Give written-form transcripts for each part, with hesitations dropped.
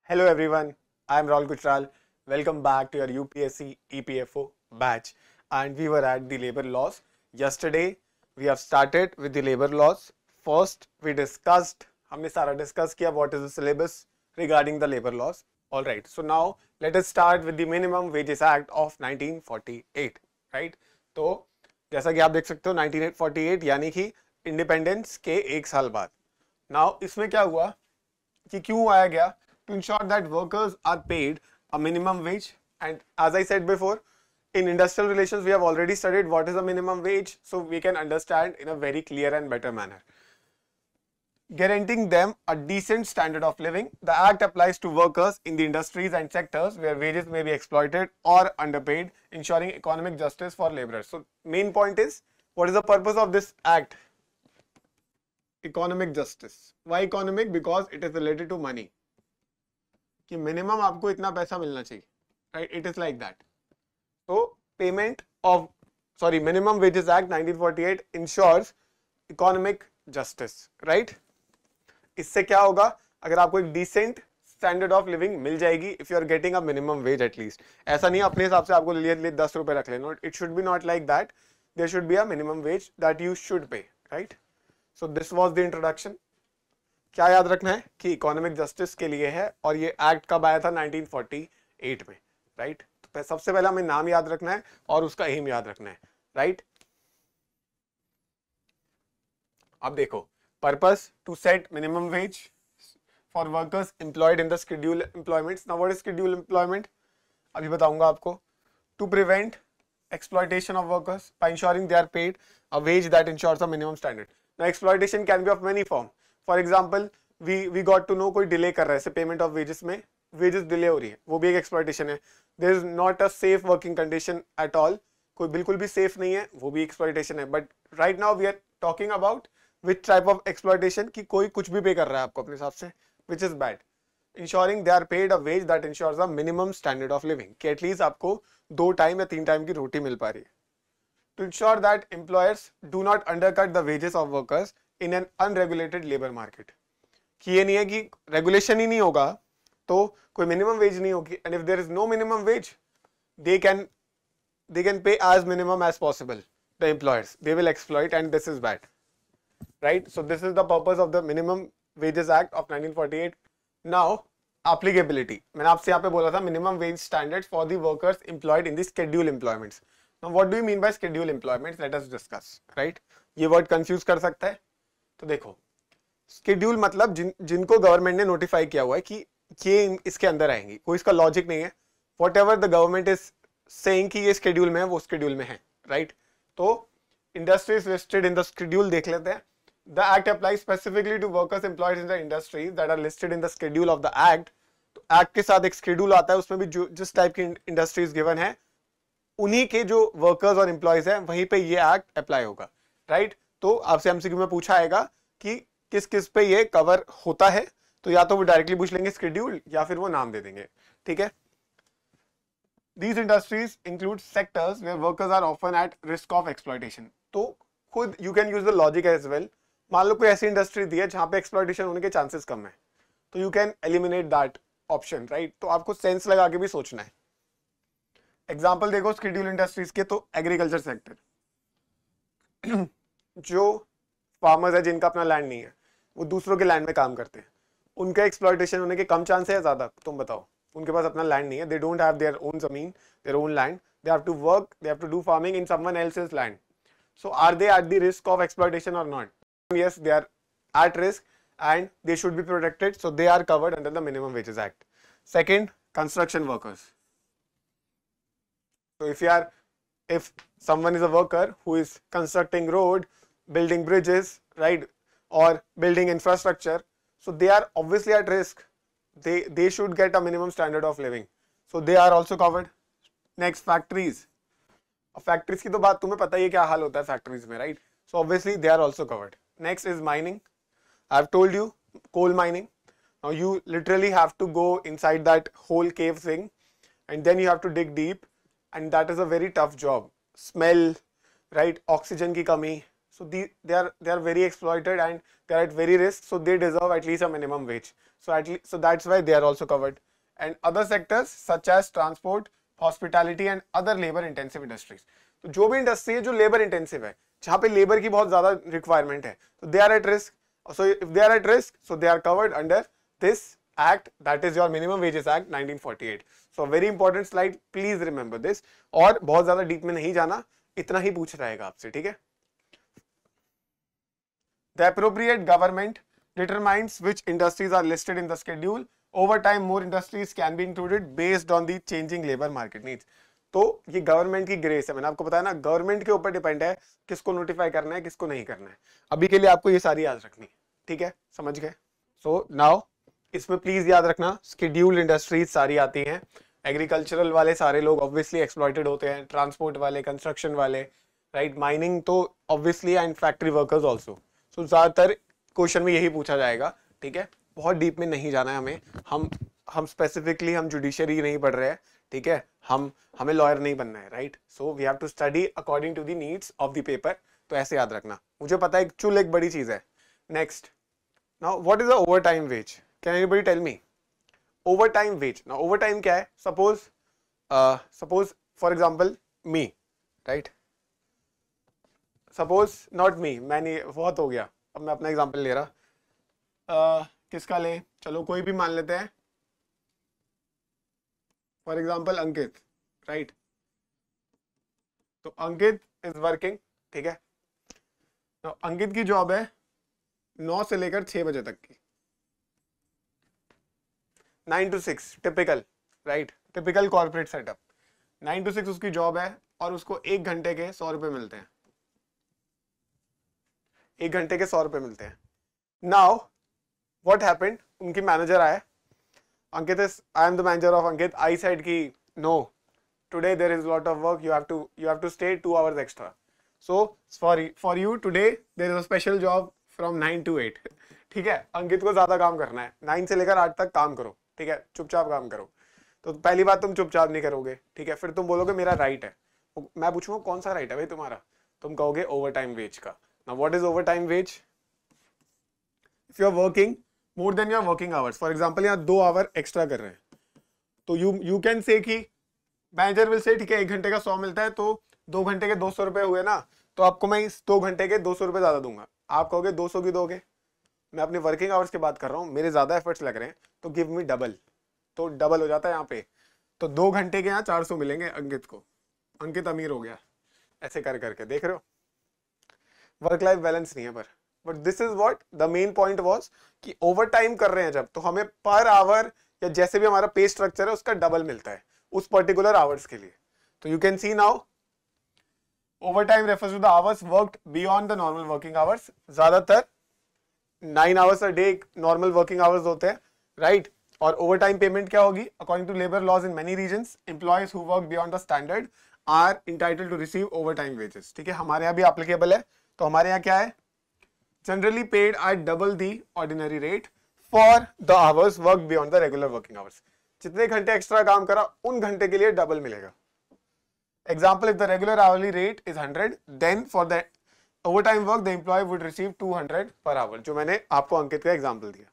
Hello everyone, I am Raul Gujral. Welcome back to your UPSC EPFO batch. And we were at the labor laws. Yesterday we have started with the labor laws. First we discussed, हमने सारा discuss किया what is the syllabus regarding the labor laws. Alright, so now let us start with the Minimum Wages Act of 1948. Right? तो जैसा कि आप देख सकते हो 1948 यानी कि इंडिपेंडेंस के एक साल बाद. Now इसमें क्या हुआ कि क्यों आया गया? To ensure that workers are paid a minimum wage, and as I said before, in industrial relations we have already studied what is a minimum wage, so we can understand in a very clear and better manner. Guaranteeing them a decent standard of living, the act applies to workers in the industries and sectors where wages may be exploited or underpaid, ensuring economic justice for laborers. So main point is, what is the purpose of this act? Economic justice. Why economic? Because it is related to money. कि minimum आपको इतना पैसा मिलना चाहिए, right? It is like that. तो payment of minimum wages act 1948 ensures economic justice, right? इससे क्या होगा? अगर आपको एक डिसेंट स्टैंडर्ड ऑफ लिविंग मिल जाएगी if you are getting a minimum wage at least. ऐसा नहीं अपने हिसाब से आपको लिए 10 रुपए रख लेना. It should be not like that. There should be a minimum wage that you should pay, right? So this was the introduction. क्या याद रखना है कि इकोनॉमिक जस्टिस के लिए है, और ये एक्ट कब आया था? 1948 में, राइट? तो सबसे पहले हमें नाम याद रखना है और उसका एम याद रखना है, राइट? अब देखो, purpose to set minimum wage for workers employed in the schedule employments. Now what is schedule employment? अभी बताऊंगा आपको. To prevent exploitation of workers by ensuring they are paid a wage that ensures a minimum standard. Now exploitation can be of many form. For example, we got to know कोई delay कर रहा है, जैसे payment of wages में wages delay हो रही है, वो भी एक exploitation है. There is not a safe working condition at all. कोई बिल्कुल भी safe नहीं है, वो भी exploitation है. But right now we are talking about which type of exploitation कि कोई कुछ भी pay कर रहा है आपको अपने हिसाब से, which is bad. Ensuring they are paid a wage that ensures a minimum standard of living, कि एटलीस्ट आपको 2 टाइम या 3 टाइम की रोटी मिल पा रही है. To ensure that employers do not undercut the wages of workers in an unregulated labor market, कि ये नहीं है कि रेगुलेशन ही नहीं होगा तो कोई मिनिमम वेज नहीं होगी, and if there is no minimum wage they can pay as minimum as possible. The employers, they will exploit, and this is bad, right? So this is the purpose of the Minimum Wages Act of 1948. Now applicability, मैंने आपसे यहाँ पे बोला था minimum wage standards for the workers employed in the scheduled employments. Now what do you mean by scheduled employments? Let us discuss, right? ये word confuse कर सकता है. तो देखो, schedule मतलब जिनको गवर्नमेंट ने नोटिफाई किया हुआ है कि ये इसके अंदर आएंगी. कोई इसका लॉजिक नहीं है. Whatever the government is saying कि ये schedule में है, वो schedule में है, right? तो industries listed in the schedule देख लेते हैं. The act applies specifically to workers employed in the industries that are listed in the schedule of the act. तो एक्ट के साथ एक शेड्यूल आता है, उसमें भी जो जिस टाइप की इंडस्ट्रीज गिवन है उन्हीं के जो वर्कर्स और एम्प्लॉयज हैं वहीं पे ये एक्ट अप्लाई होगा, राइट? तो आपसे एमसीक्यू में पूछा आएगा कि किस किस पे ये कवर होता है, तो या तो वो डायरेक्टली पूछ लेंगे शेड्यूल या फिर वो नाम दे देंगे, ठीक है? These industries include sectors where workers are often at risk of exploitation. तो खुद you can use the logic as well. मान लो कोई ऐसी इंडस्ट्री दी है जहां पे एक्सप्लॉइटेशन होने के चांसेस कम है, तो you can eliminate that option, right? तो आपको सेंस लगा के भी सोचना है. एग्जांपल देखो शेड्यूल इंडस्ट्रीज के, तो एग्रीकल्चर सेक्टर, जो फार्मर्स है जिनका अपना लैंड नहीं है, वो दूसरों के लैंड में काम करते हैं, उनका एक्सप्लॉइटेशन होने के कम चांस है या ज्यादा? तुम बताओ. उनके पास अपना लैंड नहीं है, they don't have their own जमीन, their own land, they have to work, they have to do farming in someone else's land. So are they at the risk of exploitation or not? Yes, they are at risk and they should be protected, so they are covered under the Minimum Wages Act. Second, construction workers. So if someone is a worker who is constructing road, building bridges, right, or building infrastructure, so they are obviously at risk. They should get a minimum standard of living, so they are also covered. Next, factories. Factories की तो बात तुम्हें पता ही है क्या हाल होता है factories में, right? So obviously they are also covered. Next is mining. I've told you, coal mining. Now you literally have to go inside that whole cave thing, and then you have to dig deep, and that is a very tough job. Smell, right? Oxygen की कमी. So they are very exploited and they are at very risk. So they deserve at least a minimum wage. so that's why they are also covered. And other sectors such as transport, hospitality and other labor intensive industries. तो जो भी industry है जो labour intensive है, जहाँ पे labour की बहुत ज्यादा रिक्वायरमेंट है, तो they are at risk. So if they are at risk, so they are covered under this act, that is your Minimum Wages Act 1948. So very important slide, please remember this. और बहुत ज्यादा deep में नहीं जाना, इतना ही पूछ रहेगा आपसे, ठीक है. The appropriate government determines which industries are listed in the schedule. Over time, more industries can be included based on the changing labor market needs. तो ये गवर्नमेंट की ग्रेस है, मैंने आपको बताया ना, गवर्नमेंट के ऊपर डिपेंड है किसको नोटिफाई करना है किसको नहीं करना है. अभी के लिए आपको ये सारी याद रखनी, ठीक है, समझ गए. सो नाउ इसमें प्लीज याद रखना शेड्यूल्ड इंडस्ट्रीज सारी आती हैं. एग्रीकल्चरल वाले सारे लोग ऑब्वियसली एक्सप्लॉइटेड होते हैं, ट्रांसपोर्ट वाले, कंस्ट्रक्शन वाले, राइट, माइनिंग तो obviously, and factory workers also. So ज्यादातर क्वेश्चन में यही पूछा जाएगा, ठीक है. बहुत डीप में नहीं जाना है हमें, हम स्पेसिफिकली हम जुडिशरी नहीं पढ़ रहे हैं, ठीक है, हमें लॉयर नहीं बनना है, right. So we have to study according to the needs of the paper. तो ऐसे याद रखना. मुझे पता है चुल एक बड़ी चीज है. Next, now what is the overtime wage? Can anybody tell me overtime wage? Now overtime क्या है? Suppose for example me, right, suppose not me, मैंने बहुत हो गया, अब मैं अपना एग्जांपल ले रहा. किसका ले, चलो कोई भी मान लेते हैं, फॉर एग्जाम्पल अंकित, राइट. तो अंकित इज वर्किंग, ठीक है. तो अंकित की जॉब है 9 से लेकर 6 बजे तक की, 9 to 6 typical, right, typical corporate setup. 9 to 6 उसकी जॉब है और उसको 1 घंटे के 100 रुपए मिलते हैं. 1 घंटे के 100 रुपए मिलते हैं. नाउ व्हाट हैपेंड, उनकी मैनेजर आए, Ankit is, I am the manager of Ankit. I said ki no, today there is a lot of work. You have to stay 2 hours extra. So for you today there is a special job from 9 to 8. ठीक है, अंकित को ज्यादा काम करना है, 9 से लेकर 8 तक काम करो, ठीक है, चुपचाप काम करो. तो पहली बात तुम चुपचाप नहीं करोगे, ठीक है. फिर तुम बोलोगे मेरा राइट है. मैं पूछूंगा कौन सा राइट है भाई तुम्हारा? तुम कहोगे ओवर टाइम वेज का. Now what is overtime wage? If you are working more than your working hours, for example यहाँ 2 आवर एक्स्ट्रा कर रहे हैं, तो you can say कि मैनेजर विल से ठीक है 1 घंटे का 100 मिलता है, तो 2 घंटे के 200 रुपए हुए ना, तो आपको मैं इस 2 घंटे के 200 रुपए ज्यादा दूंगा. आप कहोगे 200 की दोगे, मैं अपनी वर्किंग आवर्स की बात कर रहा हूँ, मेरे ज्यादा एफर्ट्स लग रहे हैं, तो गिव मी डबल. तो डबल हो जाता है यहाँ पे, तो 2 घंटे के यहाँ 400 मिलेंगे अंकित को. अंकित अमीर हो गया. ऐसे कर करके देख रहे हो, वर्क लाइफ बैलेंस नहीं है. पर but this is what the main point was कि ओवर टाइम कर रहे हैं जब, तो हमें पर आवर या जैसे भी हमारा पे स्ट्रक्चर है उसका डबल मिलता है उस पर्टिकुलर आवर्स के लिए. तो you can see now overtime refers to the hours worked beyond the normal working hours. ज्यादातर 9 hours a day normal working hours होते हैं, राइट. और ओवर टाइम पेमेंट क्या होगी? According to labour laws in many regions, employees who work beyond the standard are entitled to receive overtime wages. ठीक है, हमारे यहाँ भी एप्लीकेबल है. तो हमारे यहाँ क्या है? generally paid at double the ordinary rate for the hours worked beyond the regular working hours. जितने घंटे एक्स्ट्रा काम करा उन घंटे के लिए डबल मिलेगा. Example, if the regular hourly rate is 100, then for the overtime work the employee would receive 200 per hour. जो मैंने आपको अंकित का एग्जाम्पल दिया.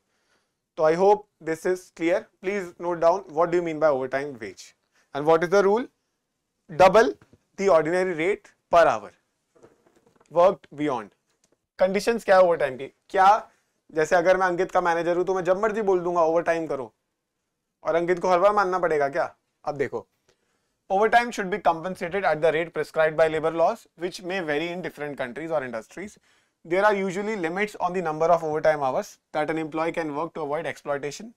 तो I hope this is clear. Please note down what do you mean by overtime wage and what is the rule? Double the ordinary rate per hour worked beyond. Conditions क्या है over time की? क्या जैसे अगर मैं अंकित का manager हूं तो मैं जब मर्जी बोल दूंगा ओवर टाइम करो, और अंकित को हर बार मानना पड़ेगा क्या? अब देखो, overtime should be compensated at the rate prescribed by labour laws which may vary in different countries और industries. There are usually limits on the number of overtime hours that an employee can work to avoid exploitation.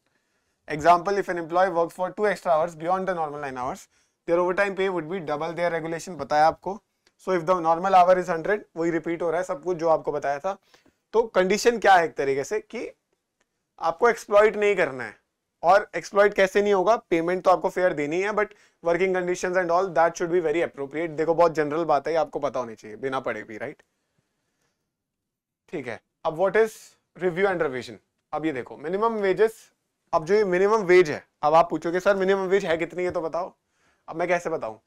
Example, if an employee work for 2 extra hours beyond the normal 9 hours, their overtime pay would be double their regulation. बताया आपको. So if the normal our is 100, वही repeat हो रहा है सब कुछ जो आपको बताया था. तो कंडीशन क्या है एक तरीके से कि आपको एक्सप्लॉइट नहीं करना है. और एक्सप्लॉइट कैसे नहीं होगा? पेमेंट तो आपको फेयर देनी है, but working conditions and all that should be very appropriate. देखो बहुत जनरल बात है, आपको पता होनी चाहिए बिना पढ़े भी, राइट. ठीक है, अब what is review and revision? अब ये देखो मिनिमम वेजेस. अब जो ये मिनिमम वेज है, अब आप पूछोगे सर मिनिमम वेज है कितनी है तो बताओ. अब मैं कैसे बताऊं?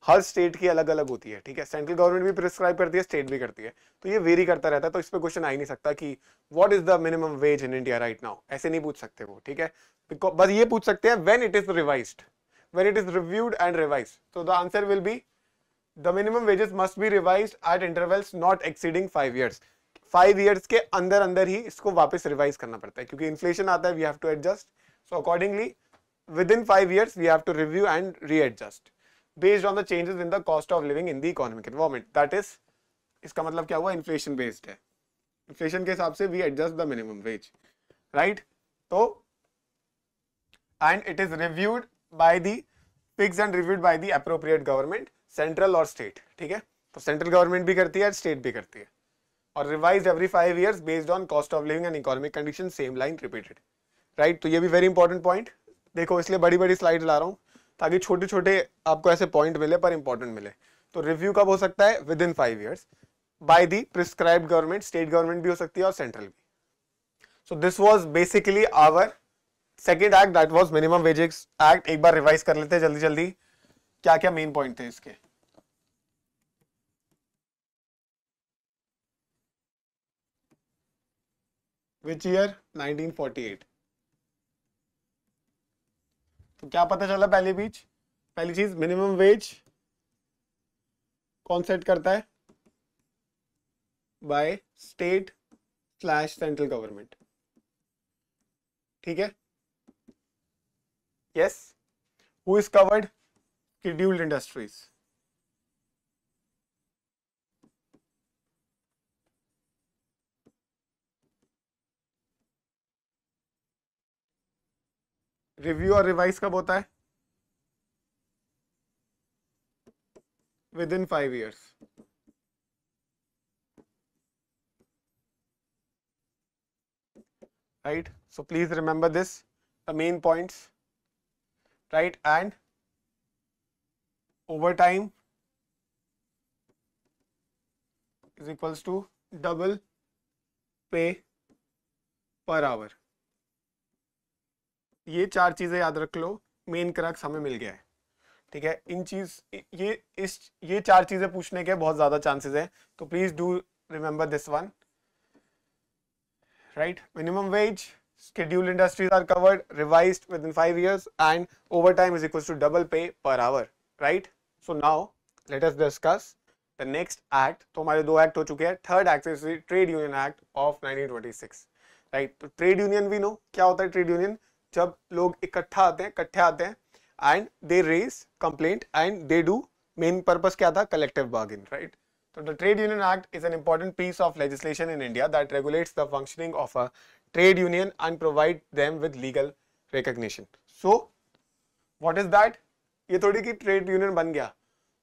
हर स्टेट की अलग अलग होती है, ठीक है। सेंट्रल गवर्नमेंट भी प्रिस्क्राइब करती है, स्टेट भी करती है, तो ये वेरी करता रहता है। तो इस पे क्वेश्चन आ ही नहीं सकता कि what is the minimum ways in India right now, ऐसे नहीं पूछ सकते वो, ठीक है। बस ये पूछ सकते हैं when it is revised, when it is reviewed and revised. तो the answer will be the minimum wages must be revised at intervals not exceeding 5 years। 5 years के अंदर अंदर ही इसको वापस रिवाइज करना पड़ता है, क्योंकि इन्फ्लेशन आता है, we have to adjust. So accordingly within 5 years we have to review and readjust based on the changes in the cost of living in the economic environment, that is, इसका मतलब क्या हुआ, इन्फ्लेशन बेस्ड है, inflation के हिसाब से we adjust the minimum wage, right? तो and it is reviewed by the fixed and reviewed by the appropriate government, central और state, ठीक है। तो सेंट्रल गवर्नमेंट भी करती है, स्टेट भी करती है, और revised every 5 years based on cost of living and economic conditions, same line repeated, right? तो ये भी वेरी इंपॉर्टेंट पॉइंट। देखो इसलिए बड़ी बड़ी स्लाइड ला रहा हूं ताकि छोटे छोटे आपको ऐसे पॉइंट मिले पर इंपॉर्टेंट मिले। तो रिव्यू कब हो सकता है, within 5 years by the prescribed government, state government भी हो सकती है और सेंट्रल भी। So this was basically our second act, that was minimum wages act. एक बार रिवाइज कर लेते हैं जल्दी जल्दी, क्या क्या मेन पॉइंट थे इसके। Which year, 1948। तो क्या पता चला, पहली चीज मिनिमम वेज कौन सेट करता है, बाय स्टेट / सेंट्रल गवर्नमेंट, ठीक है। Yes, who is covered, scheduled industries. Review और रिवाइज कब होता है, within 5 years। right, so please remember this, the main points, right? And overtime is equals to double pay per hour। ये 4 चीजें याद रख लो, मेन क्रक्स हमें मिल गया है, ठीक है। ये 4 चीजें पूछने के बहुत ज्यादा चांसेस है, तो please do remember this one, right? Minimum wage, scheduled industries are covered, revised within 5 years, and overtime is equals to double pay per hour, right? So now let us discuss the next act। तो हमारे 2 act हो चुके हैं। Third act is trade union act of 1926, right? तो trade union भी no क्या होता है। ट्रेड यूनियन जब लोग इकट्ठे आते हैं and they raise complaint and they do, main purpose क्या था, collective bargain, right? So the Trade Union Act is an important piece of legislation in India that regulates the functioning of a trade union and provide them with legal recognition. So what is that? ये थोड़ी कि trade union बन गया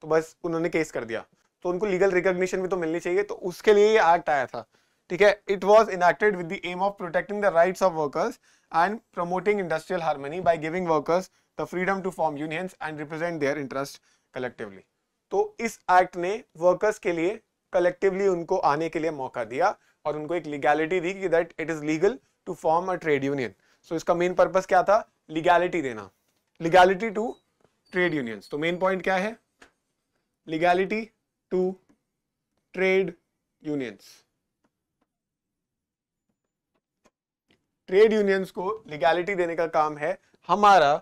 तो बस उन्होंने case कर दिया, तो उनको लीगल रिकॉग्निशन भी तो मिलनी चाहिए, तो उसके लिए ये एक्ट आया था, ठीक है। It was enacted with the aim of protecting the rights of workers and promoting industrial harmony by giving workers the freedom to form unions and represent their interest collectively. तो इस एक्ट ने workers के लिए collectively उनको आने के लिए मौका दिया और उनको एक लीगैलिटी दी कि that it is legal to form a trade union. So इसका मेन पर्पस क्या था, लीगैलिटी देना, लीगैलिटी टू ट्रेड यूनियंस। तो मेन पॉइंट क्या है, legality to trade unions. Trade unions को लीगैलिटी देने का काम है हमारा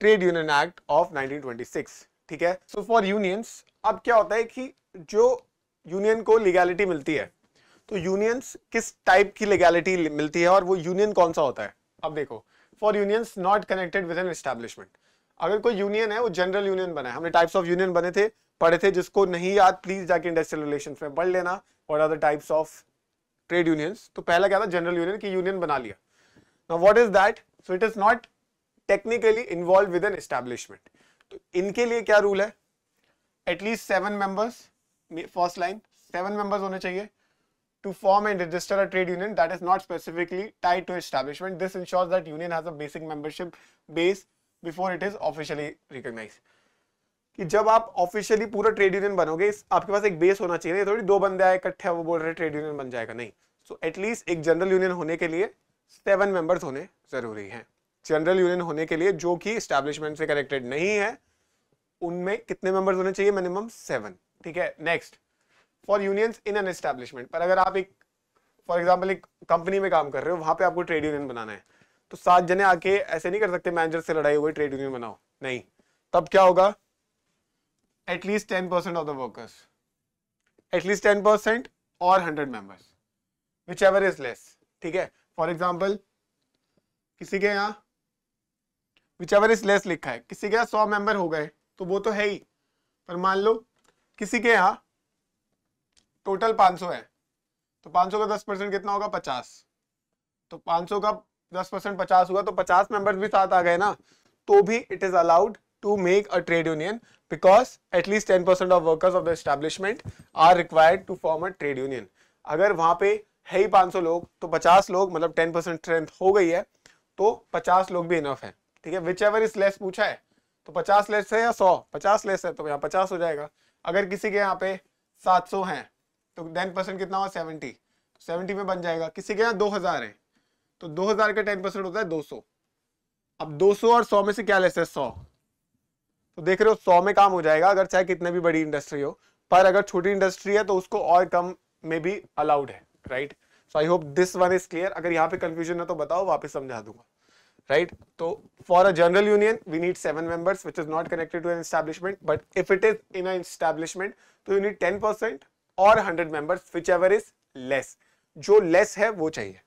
ट्रेड यूनियन एक्ट ऑफ 1926, ठीक है। सो फॉर यूनियंस अब क्या होता है कि जो यूनियन को लीगैलिटी मिलती है, तो यूनियंस किस टाइप की लीगैलिटी मिलती है और वो यूनियन कौन सा होता है। अब देखो, for unions not connected with an establishment, अगर कोई यूनियन है वो जनरल यूनियन बना है, हमने टाइप्स ऑफ यूनियन पढ़े थे, जिसको नहीं याद प्लीज जाके इंडस्ट्रियल रिलेशंस में पढ़ लेना, what are the types of trade unions. तो पहला क्या था, जनरल यूनियन की यूनियन बना लिया। Now what is that, so it is not technically involve with an establishment. तो इनके लिए क्या रूल है, at least 7 members, first line 7 members होने चाहिए to form and register a trade union that is not specifically tied to establishment. This ensures that union has a basic membership base before it is officially recognized. कि जब आप officially पूरा trade union बनोगे, आपके पास एक base होना चाहिए, थोड़ी 2 बंदे आए इकट्ठे वो बोल रहे ट्रेड यूनियन बन जाएगा, नहीं। सो एटलीस्ट एक जनरल यूनियन होने के लिए 7 मेंबर्स होने जरूरी हैं। जनरल यूनियन होने के लिए जो कि एस्टैब्लिशमेंट से कनेक्टेड नहीं है, उनमें कितने मेंबर्स होने चाहिए? मिनिमम 7। ठीक है, next, for unions in an establishment, पर अगर आप एक फॉर एग्जाम्पल एक कंपनी में काम कर रहे हो, वहां पे आपको ट्रेड यूनियन बनाना है, तो 7 जने आके ऐसे नहीं कर सकते मैनेजर से लड़ाई हुई ट्रेड यूनियन बनाओ, नहीं। तब क्या होगा? At least 10% of the workers, at least 10% और 100 members, whichever is less. ठीक है, फॉर एग्जाम्पल किसी के यहाँ विच एवर इज लेस लिखा है, किसी के यहाँ 100 मेंबर हो गए तो वो तो है ही, पर मान लो किसी के यहाँ टोटल 500 है, तो 500 का 10% कितना होगा? 50। तो 500 का 10% 50 हुआ, तो 50 मेंबर्स भी साथ आ गए ना, तो भी it is allowed to make a trade union, because at least 10% of workers of the establishment are required to form a trade union. अगर वहां पे है ही 500 लोग, तो 50 लोग मतलब 10% स्ट्रेंथ हो गई है, तो 50 लोग भी इनफ है। ठीक है, विच एवर इज लेस पूछा है, तो 50 लेस है या 100? 50 लेस है, तो यहाँ 50 हो जाएगा। अगर किसी के यहाँ पे 700 हैं, तो 10% कितना हुआ? 70। 70 में बन जाएगा। किसी के यहाँ 2000 है, तो 2000 का 10% होता है 200। अब 200 और 100 में से क्या लेस है? 100। तो देख रहे हो 100 में काम हो जाएगा, अगर चाहे कितने भी बड़ी इंडस्ट्री हो, पर अगर छोटी इंडस्ट्री है तो उसको और कम में भी अलाउड है, right. So I hope this one is clear. अगर यहाँ पे कंफ्यूजन है तो बताओ, वापस समझा दूंगा, राइट। तो for a general union we need 7 members which is not connected to an establishment, but if it is in an establishment तो यू नीड 10% और 100 members, whichever is less. जो लेस है वो चाहिए।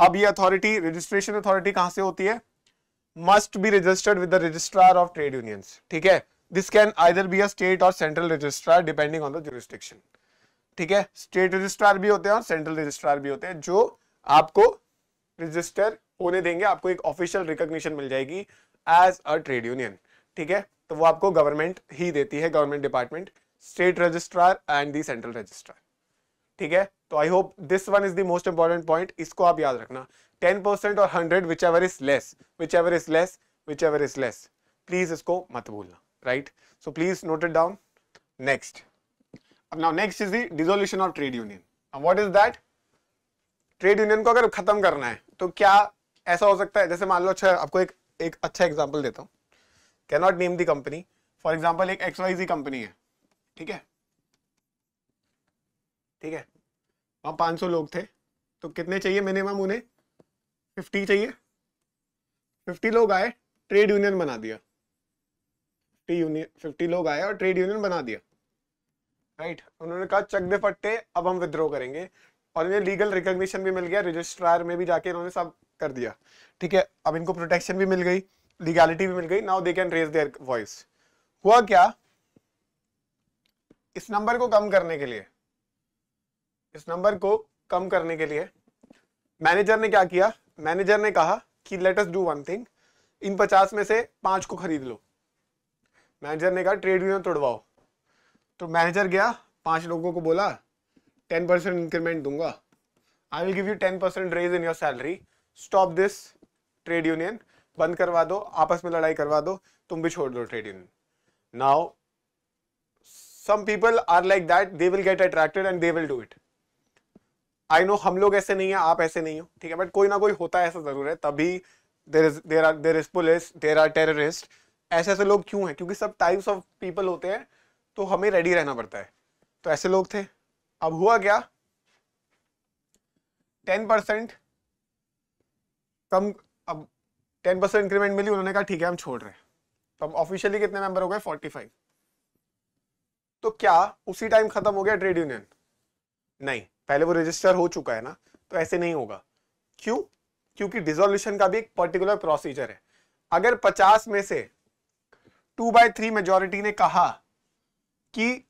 अब ये अथॉरिटी, रजिस्ट्रेशन अथॉरिटी कहां से होती है? Must be registered with the registrar of trade unions. ठीक है, this can either be a state or central registrar depending on the jurisdiction. ठीक है, स्टेट रजिस्ट्रार भी होते हैं और सेंट्रल रजिस्ट्रार भी होते हैं, जो आपको रजिस्टर होने देंगे, आपको एक ऑफिशियल रिकॉग्निशन मिल जाएगी एज अ ट्रेड यूनियन। ठीक है, तो वो आपको गवर्नमेंट ही देती है, government department, state registrar and the central registrar. ठीक है, तो I hope this one is the most important point, इसको आप याद रखना। 10% और 100 whichever is less, whichever is less, whichever is less, please इसको मत भूलना, right. So please note it down. Next, अब now next is the dissolution of trade union. What is that? Trade union को अगर खत्म करना है तो क्या ऐसा हो सकता है? जैसे मान लो, अच्छा आपको एक अच्छा एग्जांपल देता हूं, can not name the company. For example एक XYZ कंपनी है, ठीक है, ठीक है, वहां 500 लोग थे, तो कितने चाहिए मिनिमम? उन्हें 50 चाहिए। 50 लोग आए, ट्रेड यूनियन बना दिया। 50 लोग आए और ट्रेड यूनियन बना दिया, राइट। उन्होंने कहा चक दे फट्टे, अब हम विद्रोह करेंगे, और इन्हें लीगल रिकॉग्निशन भी मिल गया, रजिस्ट्रार में भी जाके इन्होंने सब कर दिया। ठीक है, अब इनको प्रोटेक्शन भी मिल गई, लीगैलिटी भी मिल गई, now they can raise their voice. हुआ क्या? इस नंबर को कम करने के लिए, इस नंबर को कम करने के लिए मैनेजर ने क्या किया? मैनेजर ने कहा कि let us do one thing, इन 50 में से 5 को खरीद लो। मैनेजर ने कहा ट्रेड यूनियन तोड़वाओ। तो मैनेजर गया, 5 लोगों को बोला 10% इंक्रीमेंट दूंगा, I will give you 10% raise in your salary, stop this trade union, बंद करवा दो, आपस में लड़ाई करवा दो, तुम भी छोड़ दो trade union. Now some people are like that, they will get attracted and they will do it. I know हम लोग ऐसे नहीं है, आप ऐसे नहीं हो, ठीक है, बट कोई ना कोई होता है ऐसा जरूर है, तभी there is police, there are terrorists। ऐसे ऐसे लोग क्यों हैं? क्योंकि सब टाइप्स ऑफ पीपल होते हैं, तो हमें रेडी रहना पड़ता है। तो ऐसे लोग थे। अब हुआ क्या? 10% कम, अब 10% इंक्रीमेंट मिली, उन्होंने कहा ठीक है हम छोड़ रहे हैं। तो अब ऑफिशियली कितने मेंबर हो गए? 45। तो क्या उसी टाइम खत्म हो गया ट्रेड यूनियन? नहीं, पहले वो रजिस्टर हो चुका है ना, तो ऐसे नहीं होगा। क्यों? क्योंकि डिसोल्यूशन का भी एक पर्टिकुलर प्रोसीजर है। अगर 50 में से 2/3 मेजॉरिटी ने कहा कि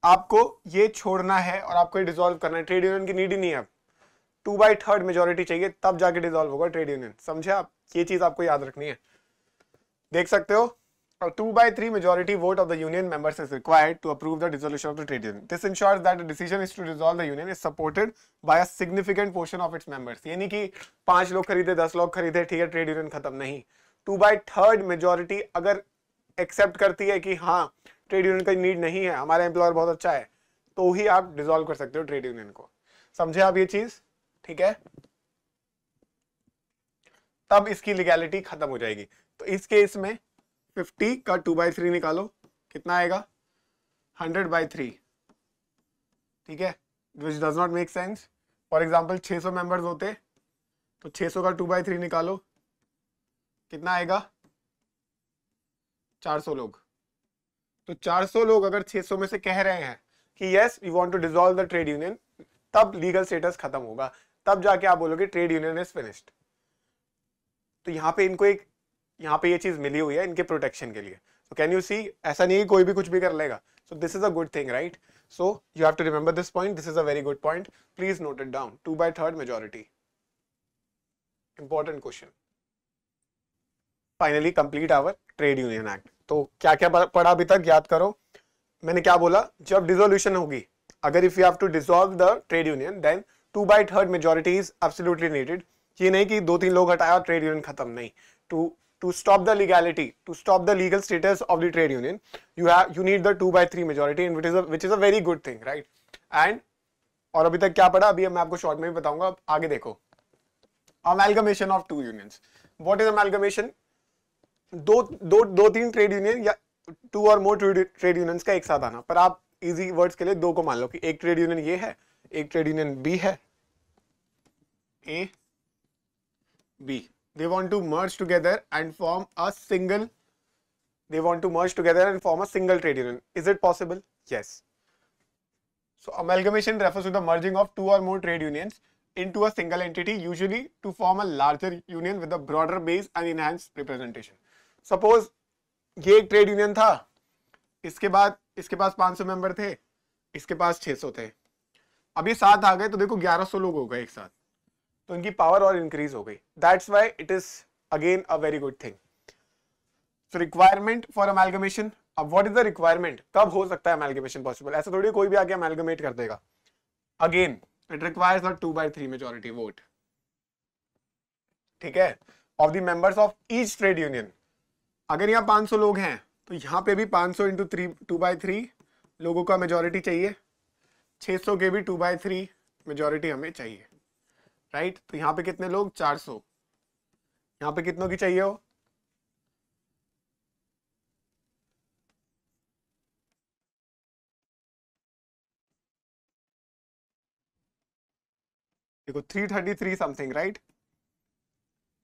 आपको ये छोड़ना है और आपको ये डिसॉल्व करना है, ट्रेड यूनियन की नीड ही नहीं है, अब 2/3 मेजॉरिटी चाहिए, तब जाके डिसॉल्व होगा ट्रेड यूनियन। समझे आप? ये चीज आपको याद रखनी है। देख सकते हो, a 2/3 majority vote of the union members is required to approve the dissolution of the trade union. This ensures that the decision is to dissolve the union is supported by a significant portion of its members. ये नहीं कि 5 लोग खरीदे, 10 लोग खरीदे, ठीक है trade union खत्म, नहीं। 2/3 मेजोरिटी अगर एक्सेप्ट करती है कि हाँ ट्रेड यूनियन का नीड नहीं है, हमारा एम्प्लॉयर बहुत अच्छा है, तो ही आप डिसॉल्व कर सकते हो ट्रेड यूनियन को। समझे आप ये चीज? ठीक है, तब इसकी लीगैलिटी खत्म हो जाएगी। तो इस केस में 50 का 2/3 निकालो, कितना आएगा 100/3, ठीक है, which does not make sense. For example 600 members होते तो 600 का 2/3 निकालो, कितना आएगा 400 लोग। तो 400 लोग अगर 600 में से कह रहे हैं कि yes we want to dissolve the trade union, तब लीगल स्टेटस खत्म होगा, तब जाके आप बोलोगे ट्रेड यूनियन इज फिनिश्ड। तो यहाँ पे इनको एक, यहाँ पे ये चीज मिली हुई है इनके प्रोटेक्शन के लिए। सो कैन यू सी, ऐसा नहीं कोई भी कुछ भी कर लेगा। So this is a good thing, right? So you have to remember this point, this is a very good point, please note it down. 2/3 majority, important question. Finally complete our trade union act. तो क्या क्या पढ़ा अभी तक याद करो। मैंने क्या बोला, जब डिसोल्यूशन होगी, अगर if you have to dissolve the trade union then 2/3 majority is absolutely needed. ये नहीं कि 2-3 लोग हटाया ट्रेड यूनियन खत्म, नहीं। To stop the legality, to stop the legal status of the trade union, you need the 2/3 majority, and which is a very good thing, right? And और अभी तक क्या पढ़ा, अभी मैं आपको शॉर्ट में भी बताऊंगा, आगे देखो। amalgamation of two unions, what is amalgamation? दो तीन ट्रेड यूनियन या 2 और मोर ट्रेड यूनियंस का एक साथ आना, पर आप इजी वर्ड्स के लिए 2 को मान लो कि एक ट्रेड यूनियन ये है, एक ट्रेड यूनियन बी है, A B. They want to merge together and form a single, they want to merge together and form a single trade union. Is it possible? Yes. So amalgamation refers to the merging of 2 or more trade unions into a single entity, usually to form a larger union with a broader base and enhanced representation. Suppose ये एक trade union था, इसके बाद इसके पास 500 member थे, इसके पास 600 थे, अब ये 7 आ गए तो देखो 1100 लोग हो गए एक साथ, तो इनकी पावर और इंक्रीज हो गई। That's why it is again a very good thing. So requirement for amalgamation, अब व्हाट इज द रिक्वायरमेंट, कब हो सकता है अमेलगमेशन पॉसिबल? ऐसा थोड़ी कोई भी आके अमेलगमेट कर देगा। Again it requires a 2/3 majority vote, ठीक है, of the members of each trade union. अगर यहाँ 500 लोग हैं तो यहाँ पे भी 500 इंटू 2/3 लोगों का मेजोरिटी चाहिए, 600 के भी 2/3 मेजोरिटी हमें चाहिए, राइट? तो यहाँ पे कितने लोग, 400, यहाँ पे कितनों की चाहिए हो, देखो 333 समथिंग, राइट?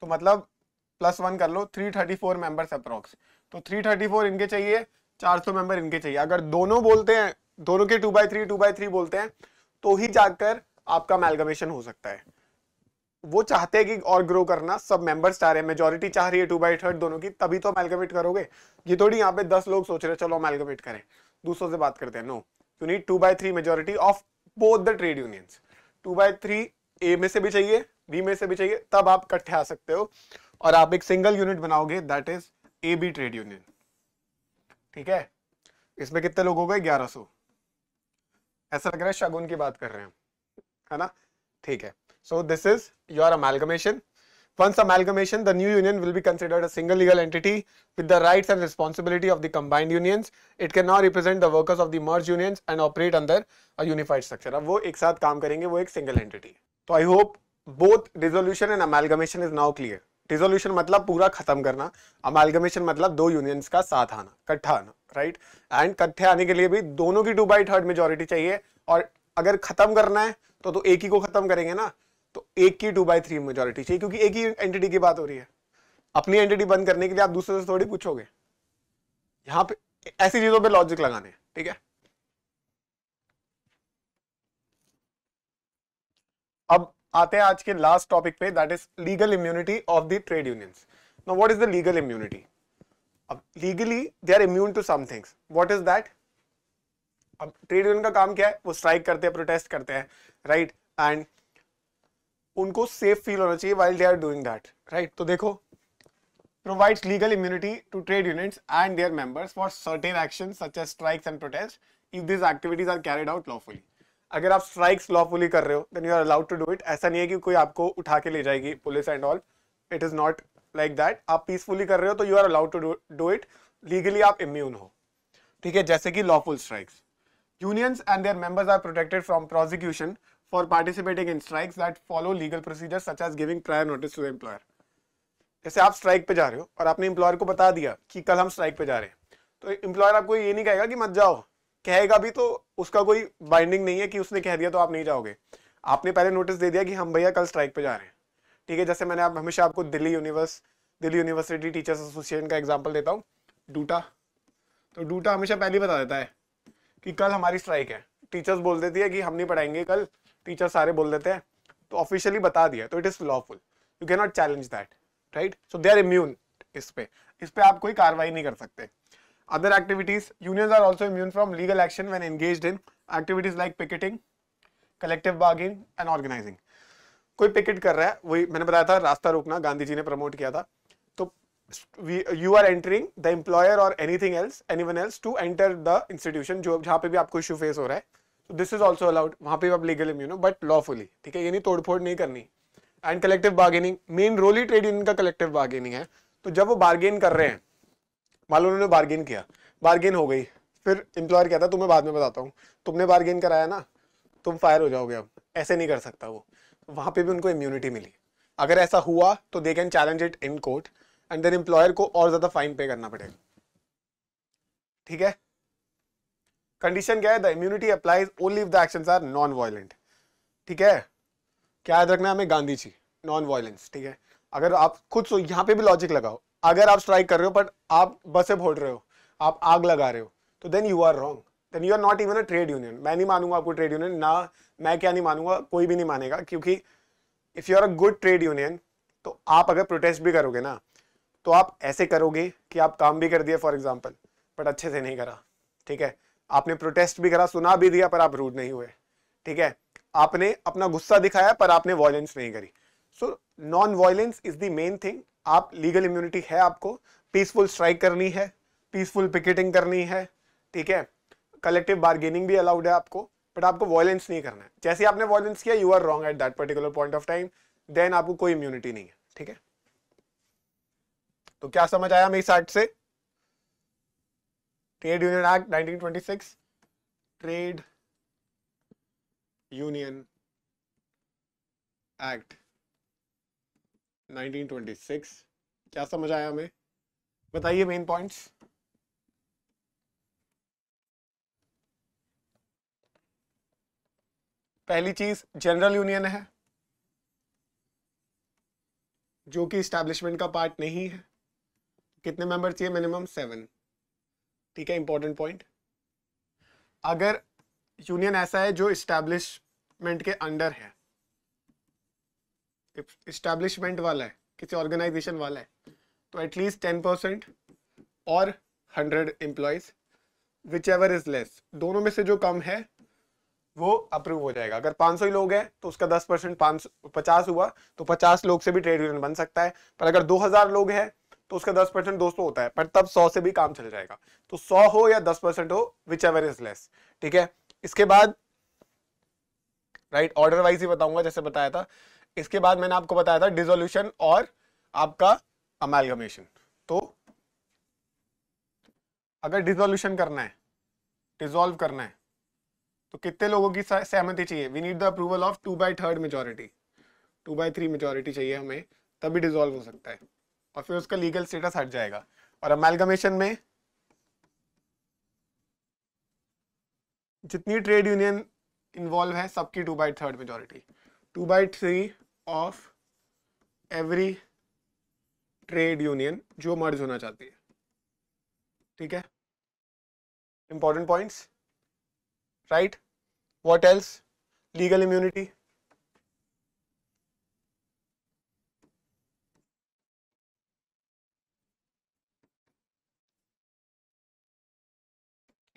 तो मतलब +1 कर लो, 334 मेंबर्स अप्रोक्स। तो 334 इनके चाहिए, 400 मेंबर इनके चाहिए। अगर दोनों बोलते हैं, दोनों के 2/3 बोलते हैं, तो ही जाकर आपका अमेलगमेशन हो सकता है। वो चाहते हैं कि और ग्रो करना, सब मेंबर्स चाह रहे हैं, मेजोरिटी चाह रही है 2/3 दोनों की, तभी तो अमेलगमेट करोगे। ये थोड़ी यहाँ पे 10 लोग सोच रहे हैं चलो अमेलगमेट करें, दूसरों से बात करते हैं। No, you need 2/3 majority of both the trade unions. 2/3 A में से भी चाहिए, बी में से भी चाहिए, तब आप इकट्ठे आ सकते हो और आप एक सिंगल यूनिट बनाओगे, that is A B trade union, ठीक है? इसमें कितने लोग हो गए, 1100। ऐसा लग रहा है शगुन की बात कर रहे हैं, है ना? ठीक है। So this is your amalgamation. Once amalgamation, the new union will be considered a single legal entity with the rights and responsibility of the combined unions. It can now represent the workers of the merged unions and operate under a unified structure. अब वो एक साथ काम करेंगे, वो एक single entity। तो I hope both dissolution and amalgamation is now clear. Dissolution मतलब पूरा खत्म करना, amalgamation मतलब दो unions का साथ आना, इकट्ठा आना, right? And इकट्ठे आने के लिए भी दोनों की 2/3 majority चाहिए, और अगर खत्म करना है तो एक ही को खत्म करेंगे ना, तो एक की 2/3 मेजोरिटी चाहिए, क्योंकि एक ही एंटिटी की बात हो रही है। अपनी एंटिटी बंद करने के लिए आप दूसरे से थोड़ी पूछोगे, यहां पे ऐसी चीजों पे लॉजिक लगाने, ठीक है? अब आते हैं आज के लास्ट टॉपिक पे, that is legal immunity of the trade unions. Now what is the legal immunity? अब legally they are immune to some things, what is that? अब ट्रेड यूनियन का काम क्या है, वो स्ट्राइक करते हैं, प्रोटेस्ट करते हैं, राइट? एंड उनको सेफ फील होना चाहिए while they are doing that, right? तो देखो, provides legal immunity to trade unions and their members for certain actions such as strikes and protests if these activities are carried out lawfully. अगर आप strikes lawfully कर रहे हो then you are allowed to do it. ऐसा नहीं है कि कोई आपको उठा के ले जाएगी police and all. It is not like that. आप peacefully कर रहे हो तो you are allowed to do it. Legally आप immune हो, ठीक है? जैसे कि lawful strikes. Unions and their members are protected from prosecution for participating in strikes that follow legal procedures such as giving prior notice to the employer. जैसे आप strike पे जा रहे हो और आपने एम्प्लॉयर को बता दिया कि कल हम स्ट्राइक पे जा रहे हैं, तो एम्प्लॉयर आपको ये नहीं कहेगा कि मत जाओ, कहेगा भी तो उसका कोई बाइंडिंग नहीं है कि उसने कह दिया तो आप नहीं जाओगे। आपने पहले नोटिस दे दिया कि हम भैया कल स्ट्राइक पे जा रहे हैं, ठीक है। जैसे मैंने आप हमेशा आपको दिल्ली यूनिवर्सिटी टीचर्स एसोसिएशन का एग्जांपल देता हूँ, डूटा। तो डूटा हमेशा पहले ही बता देता है कि कल हमारी स्ट्राइक है, टीचर्स बोल देती है कि हम नहीं पढ़ाएंगे कल, टीचर सारे बोल देते हैं, तो ऑफिशियली बता दिया, तो it is lawful, you can not challenge that, right. So they are immune, इस पे आप कोई कार्रवाई नहीं कर सकते। Other activities, unions are also immune from legal action when engaged in activities like picketing, collective bargaining and organising. कोई picket कर रहा है, वही मैंने बताया था, रास्ता रोकना गांधी जी ने प्रमोट किया था, तो you are entering the employer or anyone else to enter the institution, जो जहां पे भी आपको इशू फेस हो रहा है, तो दिस इज ऑल्सो अलाउड, वहां पे आप लीगल इम्यून हो बट लॉफुली, ठीक है, ये नहीं तोड़फोड़ नहीं करनी। And collective bargaining, main role ही ट्रेड यूनियन का कलेक्टिव बार्गेनिंग है। तो जब वो बार्गेन कर रहे हैं, मान लो उन्होंने बार्गेन किया, बार्गेन हो गई, फिर एम्प्लॉयर कहता है तुम्हें बाद में बताता हूँ, तुमने बार्गेन कराया ना, तुम फायर हो जाओगे, अब ऐसे नहीं कर सकता वो, वहां पे भी उनको इम्यूनिटी मिली। अगर ऐसा हुआ तो they can challenge it in court and then employer को और ज्यादा फाइन पे करना पड़ेगा, ठीक है। कंडीशन क्या है, the immunity applies only if the actions are non violent, ठीक है। क्या याद रखना है हमें, गांधी जी, नॉन वायलेंस, ठीक है। अगर आप खुद यहाँ पे भी लॉजिक लगाओ, अगर आप स्ट्राइक कर रहे हो बट आप बसें फोड़ रहे हो, आप आग लगा रहे हो, तो then you are wrong, then you are not even a trade union. मैं नहीं मानूंगा आपको ट्रेड यूनियन, ना मैं क्या नहीं मानूंगा, कोई भी नहीं मानेगा, क्योंकि if you are a good trade union, तो आप अगर प्रोटेस्ट भी करोगे ना, तो आप ऐसे करोगे कि आप काम भी कर दिए फॉर एग्जाम्पल, बट अच्छे से नहीं करा, ठीक है। आपने प्रोटेस्ट भी करा, सुना भी दिया, पर आप रूड नहीं हुए, ठीक है। आपने अपना गुस्सा दिखाया पर आपने वायलेंस नहीं करी। So non violence is the main thing. आप लीगल इम्यूनिटी है, आपको पीसफुल स्ट्राइक करनी है, पीसफुल पिकेटिंग करनी है, ठीक है। कलेक्टिव बार्गेनिंग भी अलाउड है आपको, बट आपको वायलेंस नहीं करना है। जैसे आपने वायलेंस किया, you are wrong at that particular point of time, then आपको कोई इम्यूनिटी नहीं है, ठीक है। तो क्या समझ आया मेरी साइड से? Trade union act 1926, trade union act 1926, क्या समझ आया हमें? बताइए मेन पॉइंट्स। पहली चीज, जनरल यूनियन है जो कि इस्टेब्लिशमेंट का पार्ट नहीं है। कितने मेंबर चाहिए? मिनिमम 7, ठीक है, इंपॉर्टेंट पॉइंट। अगर यूनियन ऐसा है जो इस्टेब्लिशमेंट के अंडर है, इस्टेब्लिशमेंट वाला है, किसी ऑर्गेनाइजेशन वाला है, तो एटलीस्ट 10% और 100 employees, which ever is less, दोनों में से जो कम है वो अप्रूव हो जाएगा। अगर 500 ही लोग हैं तो उसका 10% 50 हुआ, तो 50 लोग से भी ट्रेड यूनियन बन सकता है। पर अगर 2000 लोग हैं तो उसका 10% 200 होता है, पर तब 100 से भी काम चल जाएगा। तो 100 हो या 10% हो, विच एवर इज लेस, ठीक है। इसके बाद राइट ऑर्डर वाइज ही बताऊंगा जैसे बताया था। इसके बाद मैंने आपको बताया था डिसोल्यूशन और आपका अमेलगमेशन। तो अगर डिसोल्यूशन करना है, डिसॉल्व करना है, तो कितने लोगों की सहमति चाहिए? We need the approval of 2/3 majority, 2/3 majority चाहिए हमें, तभी डिसॉल्व हो सकता है और फिर उसका लीगल स्टेटस हट जाएगा। और अमेलगमेशन में जितनी ट्रेड यूनियन इन्वॉल्व है सबकी 2/3 majority, 2/3 of every trade union जो मर्ज होना चाहती है, ठीक है। Important points, right. What else? Legal immunity,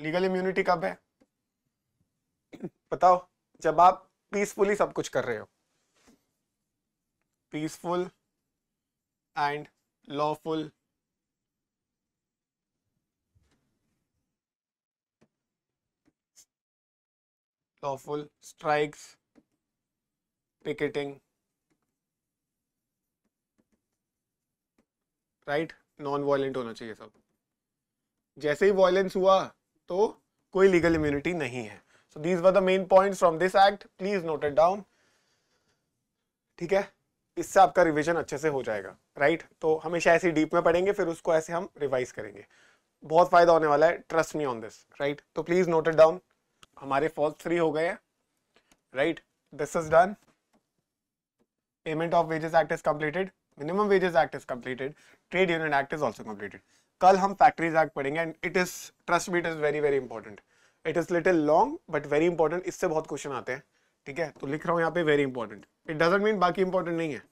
legal immunity कब है बताओ? जब आप पीसफुली सब कुछ कर रहे हो, peaceful and lawful strikes, picketing, right, non violent होना चाहिए सब। जैसे ही वायलेंस हुआ तो कोई लीगल इम्यूनिटी नहीं है। So these were the main points from this act, please note it down, ठीक है। इससे आपका रिवीजन अच्छे से हो जाएगा, राइट। तो हमेशा ऐसे डीप में पढ़ेंगे, फिर उसको ऐसे हम रिवाइज करेंगे, बहुत फायदा होने वाला है, trust me on this, right. तो प्लीज नोट इट डाउन। हमारे फर्स्ट 3 हो गए हैं, right. This is done. Payment of wages act is completed, minimum wages act is completed, trade union act is also completed. कल हम factories act पढ़ेंगे and it is, trust me, it is very very important. It is little long but very important, इससे बहुत question आते हैं, ठीक है। तो लिख रहा हूँ यहाँ पे very important, it doesn't mean बाकी इंपॉर्टेंट नहीं है,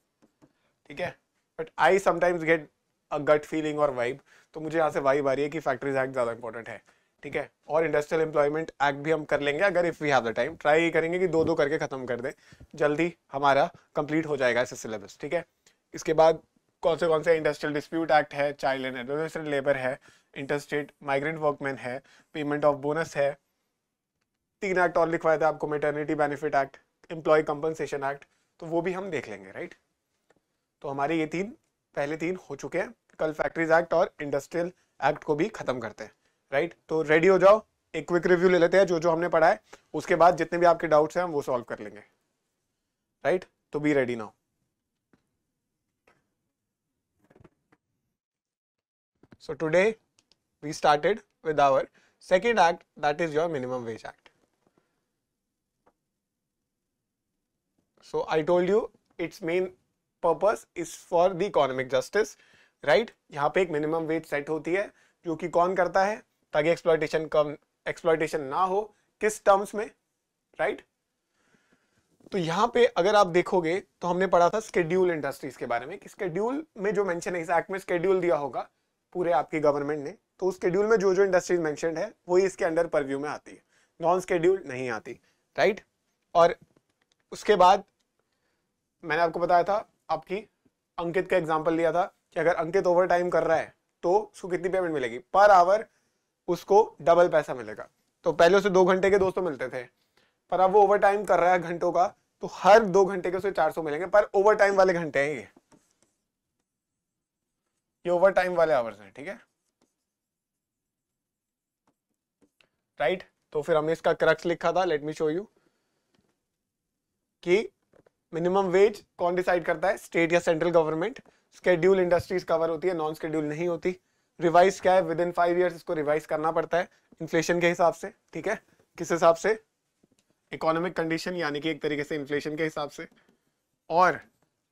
ठीक है, but I sometimes get a gut feeling और वाइब, तो मुझे यहाँ से वाइब आ रही है कि फैक्ट्रीज एक्ट ज्यादा इंपॉर्टेंट है, ठीक है। और इंडस्ट्रियल एम्प्लॉयमेंट एक्ट भी हम कर लेंगे अगर if we have the time, try करेंगे कि 2-2 करके खत्म कर दें, जल्दी हमारा कंप्लीट हो जाएगा ऐसे सिलेबस, ठीक है। इसके बाद कौन से इंडस्ट्रियल डिस्प्यूट एक्ट है, चाइल्ड एंड एडोलेसेंट लेबर है, इंटरस्टेट माइग्रेंट वर्कमैन है, पेमेंट ऑफ बोनस है, 3 एक्ट और लिखवाए थे आपको, maternity benefit act, employee compensation act, तो वो भी हम देख लेंगे, राइट। तो हमारे ये पहले 3 हो चुके हैं। कल फैक्ट्रीज एक्ट और इंडस्ट्रियल एक्ट को भी खत्म करते हैं, राइट। तो रेडी हो जाओ, एक क्विक रिव्यू ले लेते हैं जो हमने पढ़ा है, उसके बाद जितने भी आपके डाउट्स हैं हम वो सॉल्व कर लेंगे, राइट। तो be ready now. So today we started with our second act, that is your minimum wage act. So I told you its main purpose is for the economic justice, right? यहाँ पे एक minimum wage set होती है जो कि कौन करता है, ताकि exploitation ना हो, किस टर्म्स में, राइट। तो यहाँ पे अगर आप देखोगे तो हमने पढ़ा था स्केड्यूल इंडस्ट्रीज के बारे में, कि स्केड्यूल में जो मेंशन है, इस एक्ट में स्केड्यूल दिया होगा पूरे आपकी गवर्नमेंट ने, तो उस स्केड्यूल में जो जो इंडस्ट्रीज मेंशन्ड है वही इसके अंडर परव्यू में आती है, नॉन स्केड्यूल नहीं आती, राइट। और उसके बाद मैंने आपको बताया था, आपकी अंकित का एग्जांपल लिया था कि अगर अंकित ओवर टाइम कर रहा है तो उसको कितनी पेमेंट मिलेगी पर आवर, उसको डबल पैसा मिलेगा। तो पहले उसे 2 घंटे के 200 मिलते थे, पर अब वो ओवर टाइम कर रहा है घंटों का, तो हर 2 घंटे के उसे 400 मिलेंगे, पर ओवर टाइम वाले घंटे हैं ये ओवर टाइम वाले आवर्स हैं, ठीक है, राइट। तो फिर हमने इसका क्रक्स लिखा था, लेट मी शो यू, कि मिनिमम वेज कौन डिसाइड करता है, स्टेट या central government. Schedule industries cover होती है, नॉन स्केड्यूल नहीं होती। रिवाइज क्या है, विद इन 5 ईयर्स इसको रिवाइज करना पड़ता है इन्फ्लेशन के हिसाब से, ठीक है। किस हिसाब से, इकोनॉमिक कंडीशन, यानी कि एक तरीके से इन्फ्लेशन के हिसाब से। और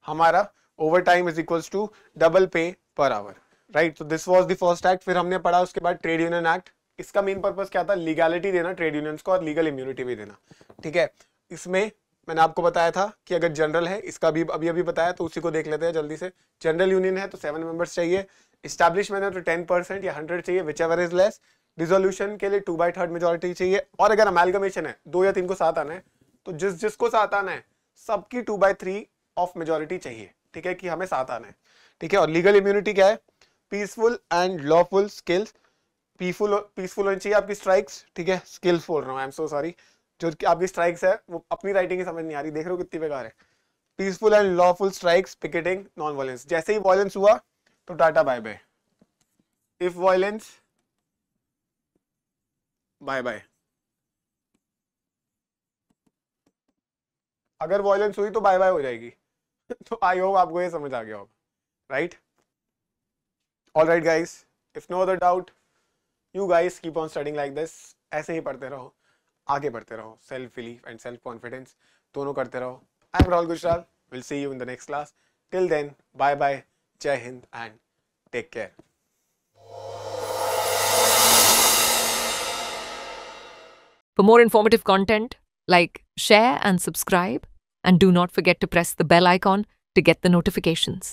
हमारा overtime is equals to double pay per hour, right. So this was the first act. फिर हमने पढ़ा उसके बाद ट्रेड यूनियन एक्ट। इसका मेन पर्पस क्या था, लीगैलिटी देना ट्रेड यूनियंस को और लीगल इम्यूनिटी भी देना, ठीक है। इसमें मैंने आपको बताया था कि अगर जनरल है, इसका भी अभी बताया, तो उसी को देख लेते हैं जल्दी से। जनरल यूनियन है तो 7 मेंबर्स चाहिए, इस्टेब्लिशमेंट है तो 10% या 100 चाहिए, which ever is less. Dissolution के लिए 2/3 मेजोरिटी चाहिए, और अगर अमेलगमेशन है 2 या 3 को साथ आना है, तो जिसको साथ आना है सबकी 2/3 ऑफ मेजोरिटी चाहिए, ठीक है, कि हमें साथ आना है, ठीक है। और लीगल इम्यूनिटी क्या है, peaceful and lawful skills, peaceful होनी चाहिए आपकी स्ट्राइक्स, ठीक है, स्किल्स बोल रहा हूँ, आई एम सो सॉरी, जो आपकी स्ट्राइक्स है वो अपनी राइटिंग ही समझ नहीं आ रही, देख रहे हो कितनी बेकार है। Peaceful and lawful strikes, picketing, non violence. जैसे ही वायलेंस हुआ तो tata bye bye, if violence bye bye, अगर वायलेंस हुई तो बाय बाय हो जाएगी। तो आई होप आपको ये समझ आ गया होगा, right. All right guys, if no other doubt, you guys keep on studying like this, ऐसे ही पढ़ते रहो, आगे बढ़ते रहो, self belief and self confidence दोनों करते रहो। I am Rahul Gujral, will see you in the next class, till then bye bye, Jai Hind and take care. For more informative content, like, share and subscribe, and do not forget to press the bell icon to get the notifications.